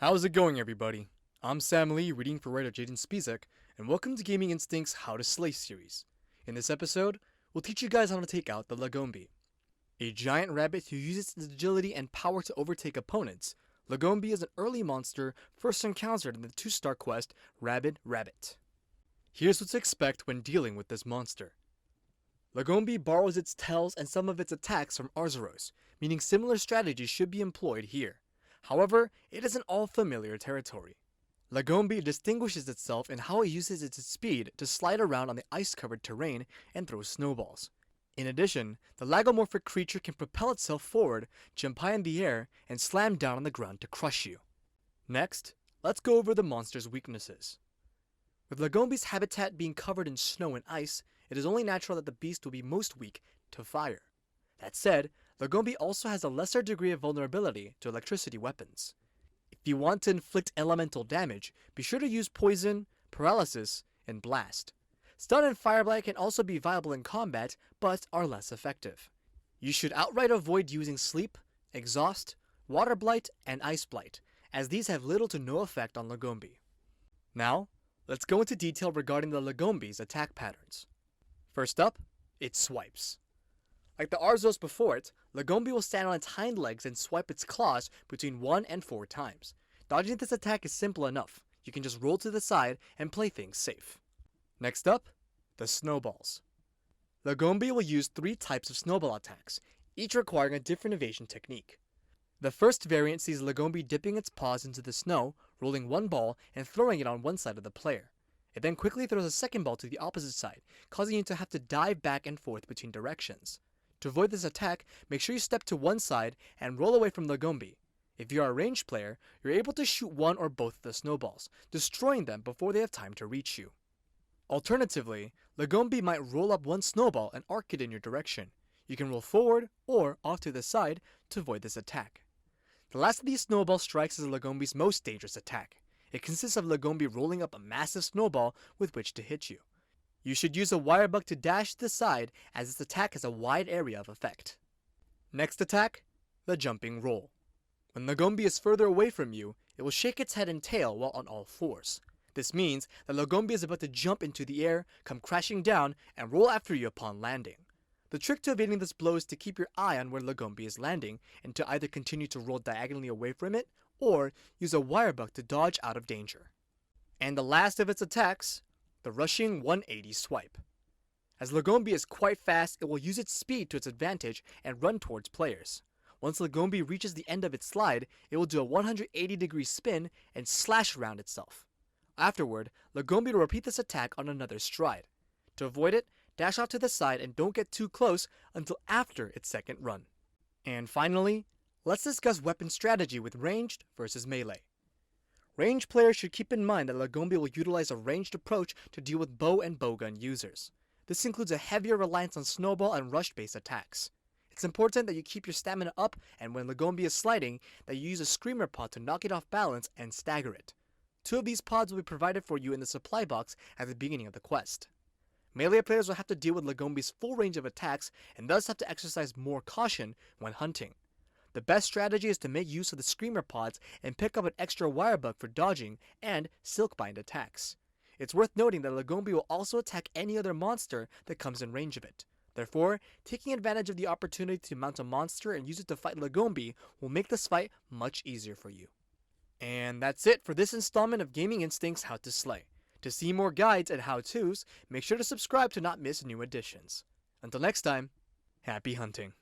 How's it going, everybody? I'm Sam Lee, reading for writer Jaydyn Spisak, and welcome to Gaming Instinct's How to Slay series. In this episode, we'll teach you guys how to take out the Lagombi. A giant rabbit who uses its agility and power to overtake opponents, Lagombi is an early monster first encountered in the 2-star quest Rabid Rabbit. Here's what to expect when dealing with this monster. Lagombi borrows its tails and some of its attacks from Arzuros, meaning similar strategies should be employed here. However, it isn't all familiar territory. Lagombi distinguishes itself in how it uses its speed to slide around on the ice-covered terrain and throw snowballs. In addition, the lagomorphic creature can propel itself forward, jump high in the air, and slam down on the ground to crush you. Next, let's go over the monster's weaknesses. With Lagombi's habitat being covered in snow and ice, it is only natural that the beast will be most weak to fire. That said, Lagombi also has a lesser degree of vulnerability to electricity weapons. If you want to inflict elemental damage, be sure to use poison, paralysis, and blast. Stun and fireblight can also be viable in combat, but are less effective. You should outright avoid using sleep, exhaust, water blight, and ice blight, as these have little to no effect on Lagombi. Now, let's go into detail regarding the Lagombi's attack patterns. First up, it swipes. Like the Arzuros before it, Lagombi will stand on its hind legs and swipe its claws between 1 and 4 times. Dodging this attack is simple enough. You can just roll to the side and play things safe. Next up, the Snowballs. Lagombi will use 3 types of snowball attacks, each requiring a different evasion technique. The first variant sees Lagombi dipping its paws into the snow, rolling 1 ball, and throwing it on one side of the player. It then quickly throws a second ball to the opposite side, causing you to have to dive back and forth between directions. To avoid this attack, make sure you step to one side and roll away from Lagombi. If you are a ranged player, you're able to shoot one or both of the snowballs, destroying them before they have time to reach you. Alternatively, Lagombi might roll up 1 snowball and arc it in your direction. You can roll forward or off to the side to avoid this attack. The last of these snowball strikes is Lagombi's most dangerous attack. It consists of Lagombi rolling up a massive snowball with which to hit you. You should use a wire bug to dash to the side, as this attack has a wide area of effect. Next attack, the jumping roll. When Lagombi is further away from you, it will shake its head and tail while on all 4s. This means that Lagombi is about to jump into the air, come crashing down, and roll after you upon landing. The trick to evading this blow is to keep your eye on where Lagombi is landing, and to either continue to roll diagonally away from it, or use a wire bug to dodge out of danger. And the last of its attacks, the rushing 180 swipe. As Lagombi is quite fast, it will use its speed to its advantage and run towards players. Once Lagombi reaches the end of its slide, it will do a 180-degree spin and slash around itself. Afterward, Lagombi will repeat this attack on another stride. To avoid it, dash off to the side and don't get too close until after its second run. And finally, let's discuss weapon strategy with ranged versus melee. Ranged players should keep in mind that Lagombi will utilize a ranged approach to deal with bow and bowgun users. This includes a heavier reliance on snowball and rush-based attacks. It's important that you keep your stamina up, and when Lagombi is sliding, that you use a screamer pod to knock it off balance and stagger it. 2 of these pods will be provided for you in the supply box at the beginning of the quest. Melee players will have to deal with Lagombi's full range of attacks and thus have to exercise more caution when hunting. The best strategy is to make use of the screamer pods and pick up an extra wire bug for dodging and silkbind attacks. It's worth noting that Lagombi will also attack any other monster that comes in range of it. Therefore, taking advantage of the opportunity to mount a monster and use it to fight Lagombi will make this fight much easier for you. And that's it for this installment of Gaming Instinct's How to Slay. To see more guides and how-tos, make sure to subscribe to not miss new editions. Until next time, happy hunting.